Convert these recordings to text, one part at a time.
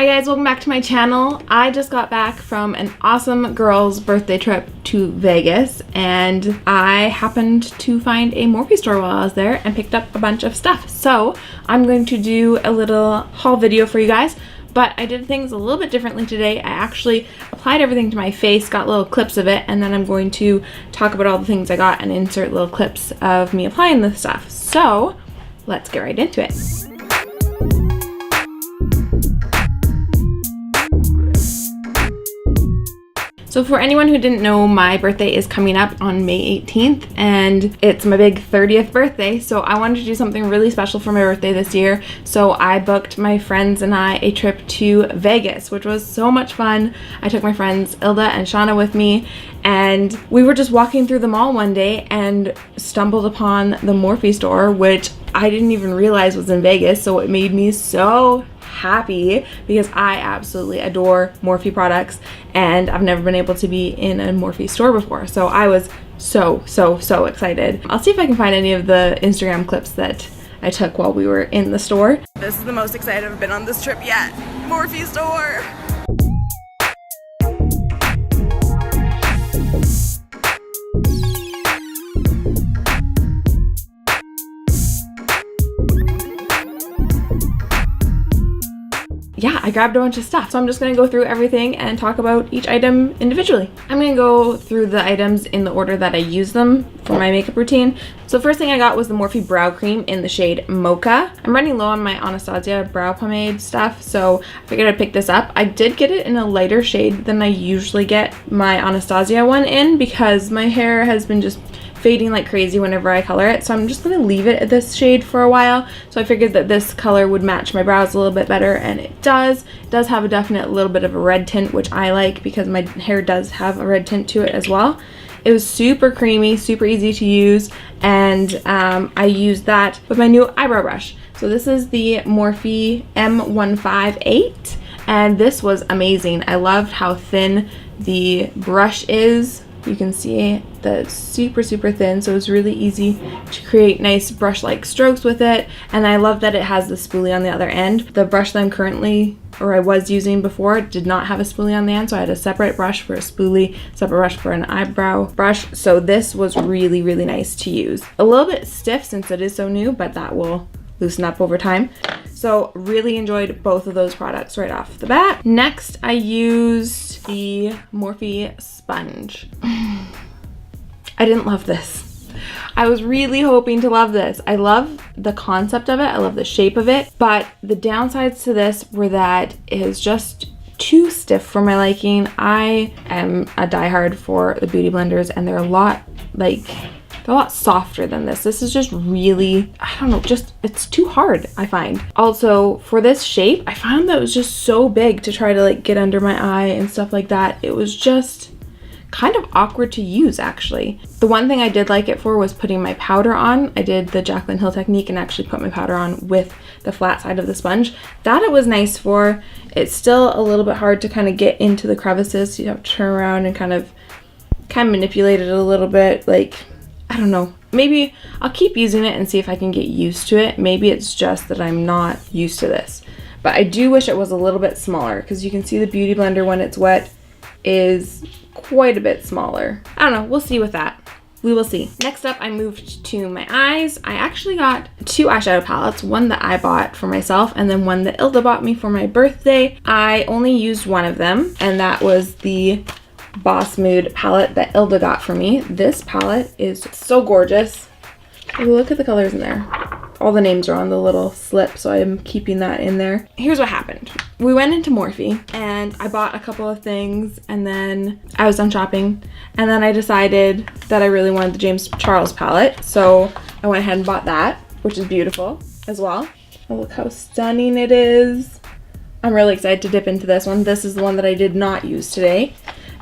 Hi guys, welcome back to my channel. I just got back from an awesome girls' birthday trip to Vegas, and I happened to find a Morphe store while I was there and picked up a bunch of stuff. So I'm going to do a little haul video for you guys, but I did things a little bit differently today. I actually applied everything to my face, got little clips of it, and then I'm going to talk about all the things I got and insert little clips of me applying the stuff. So let's get right into it. So for anyone who didn't know, my birthday is coming up on May 18th and it's my big 30th birthday. So I wanted to do something really special for my birthday this year. So I booked my friends and I a trip to Vegas, which was so much fun. I took my friends Hilda and Shawna with me, and we were just walking through the mall one day and stumbled upon the Morphe store, which I didn't even realize was in Vegas. So it made me so happy because I absolutely adore Morphe products and I've never been able to be in a Morphe store before. So I was so excited. I'll see if I can find any of the Instagram clips that I took while we were in the store. This is the most excited I've been on this trip yet. Morphe store! Yeah, I grabbed a bunch of stuff. So I'm just gonna go through everything and talk about each item individually. I'm gonna go through the items in the order that I use them for my makeup routine. So first thing I got was the Morphe Brow Cream in the shade Mocha. I'm running low on my Anastasia brow pomade stuff, so I figured I'd pick this up. I did get it in a lighter shade than I usually get my Anastasia one in because my hair has been just fading like crazy whenever I color it, so I'm just gonna leave it at this shade for a while. So I figured that this color would match my brows a little bit better, and it does. It does have a definite little bit of a red tint, which I like because my hair does have a red tint to it as well. It was super creamy, super easy to use, and I used that with my new eyebrow brush. So this is the Morphe M158, and this was amazing. I loved how thin the brush is. You can see that it's super thin, so it's really easy to create nice brush-like strokes with it. And I love that it has the spoolie on the other end. The brush that I'm currently, or I was using before, did not have a spoolie on the end, so I had a separate brush for a spoolie, separate brush for an eyebrow brush. So this was really nice to use. A little bit stiff since it is so new, but that will loosen up over time. So really enjoyed both of those products right off the bat. Next, I used the Morphe sponge. I didn't love this. I was really hoping to love this. I love the concept of it. I love the shape of it, but the downsides to this were that it is just too stiff for my liking. I am a diehard for the beauty blenders, and they're a lot softer than this. This is just really, I don't know, just, it's too hard, I find. Also, for this shape, I found that it was just so big to try to like get under my eye and stuff like that. It was just kind of awkward to use, actually. The one thing I did like it for was putting my powder on. I did the Jaclyn Hill technique and actually put my powder on with the flat side of the sponge. That it was nice for. It's still a little bit hard to kind of get into the crevices, so you have to turn around and kind of manipulate it a little bit. Like, I don't know. Maybe I'll keep using it and see if I can get used to it. Maybe it's just that I'm not used to this. But I do wish it was a little bit smaller, because you can see the beauty blender when it's wet is quite a bit smaller. I don't know. We'll see with that. We will see. Next up, I moved to my eyes. I actually got two eyeshadow palettes, one that I bought for myself and then one that Hilda bought me for my birthday. I only used one of them, and that was the Boss Mood palette that Hilda got for me. This palette is so gorgeous. Oh, look at the colors in there. All the names are on the little slip, so I'm keeping that in there. Here's what happened. We went into Morphe and I bought a couple of things, and then I was done shopping, and then I decided that I really wanted the James Charles palette, so I went ahead and bought that, which is beautiful as well. Oh, look how stunning it is. I'm really excited to dip into this one. This is the one that I did not use today,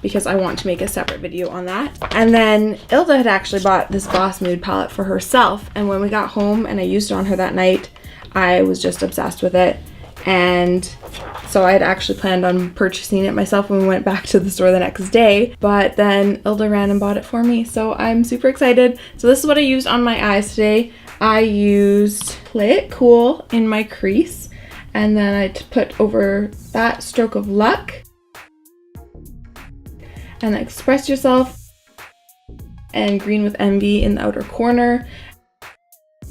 because I want to make a separate video on that. And then Hilda had actually bought this Boss Mood palette for herself, and when we got home and I used it on her that night, I was just obsessed with it. And so I had actually planned on purchasing it myself when we went back to the store the next day, but then Hilda ran and bought it for me, so I'm super excited. So this is what I used on my eyes today. I used Play It Cool in my crease, And then I put over that Stroke of Luck. And Express Yourself. And Green with Envy in the outer corner.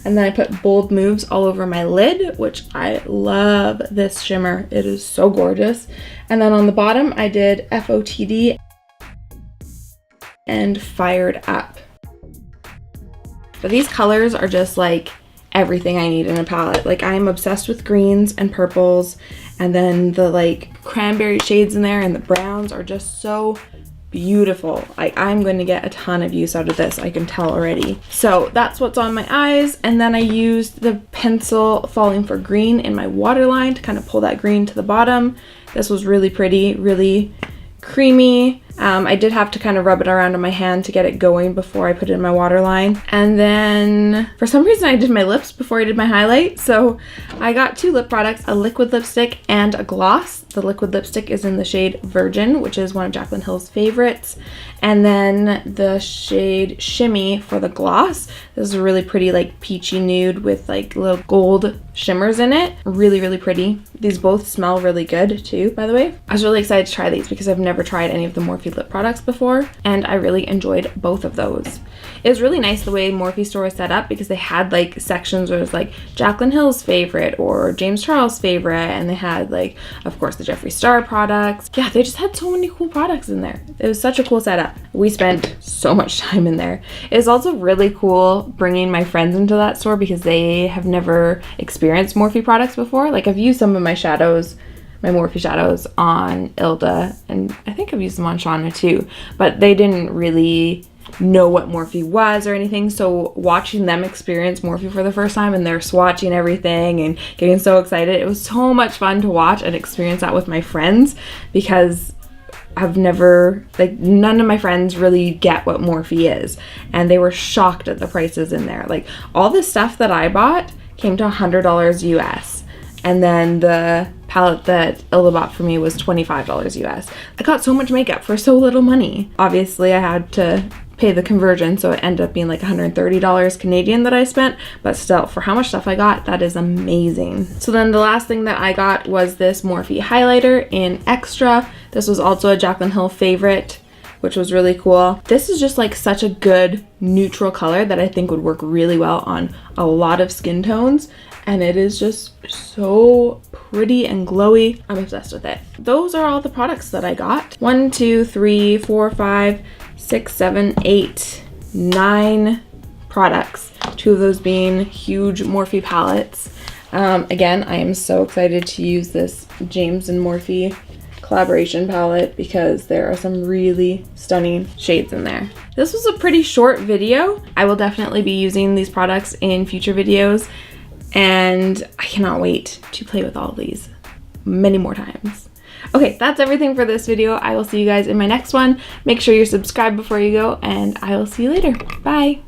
And then I put Bold Moves all over my lid, which I love this shimmer. It is so gorgeous. And then on the bottom, I did FOTD and Fired Up. But these colors are just like everything I need in a palette. Like, I'm obsessed with greens and purples, and then the like cranberry shades in there and the browns are just so beautiful. I'm going to get a ton of use out of this, I can tell already. So that's what's on my eyes, and then I used the pencil Falling for Green in my waterline to kind of pull that green to the bottom. This was really pretty, really creamy. I did have to kind of rub it around on my hand to get it going before I put it in my waterline. And then for some reason I did my lips before I did my highlight. So I got 2 lip products, a liquid lipstick and a gloss. The liquid lipstick is in the shade Virgin, which is one of Jaclyn Hill's favorites. And then the shade Shimmy for the gloss. This is a really pretty like peachy nude with like little gold shimmers in it. Really, really pretty. These both smell really good too, by the way. I was really excited to try these because I've never tried any of the Morphe lip products before, and I really enjoyed both of those. It was really nice the way Morphe store was set up because they had like sections where it was like Jaclyn Hill's favorite or James Charles' favorite, and they had like, of course, the Jeffree Star products. Yeah, they just had so many cool products in there. It was such a cool setup. We spent so much time in there. It was also really cool bringing my friends into that store because they have never experienced Morphe products before. Like, I've used some of my shadows, my Morphe shadows on Hilda, and I think I've used them on Shawna too, but they didn't really know what Morphe was or anything. So watching them experience Morphe for the first time, and they're swatching everything and getting so excited, it was so much fun to watch and experience that with my friends, because I've never, like, none of my friends really get what Morphe is, and they were shocked at the prices in there. Like, all the stuff that I bought came to $100 US. And then the palette that Hilda bought for me was $25 US. I got so much makeup for so little money. Obviously, I had to pay the conversion, so it ended up being like $130 Canadian that I spent, but still, for how much stuff I got, that is amazing. So then the last thing that I got was this Morphe highlighter in Extra. This was also a Jaclyn Hill favorite, which was really cool. This is just like such a good neutral color that I think would work really well on a lot of skin tones. And it is just so pretty and glowy. I'm obsessed with it. Those are all the products that I got. 1, 2, 3, 4, 5, 6, 7, 8, 9 products. 2 of those being huge Morphe palettes. Again, I am so excited to use this James and Morphe collaboration palette because there are some really stunning shades in there. This was a pretty short video. I will definitely be using these products in future videos, and I cannot wait to play with all of these many more times. Okay, that's everything for this video. I will see you guys in my next one. Make sure you're subscribed before you go, and I will see you later. Bye.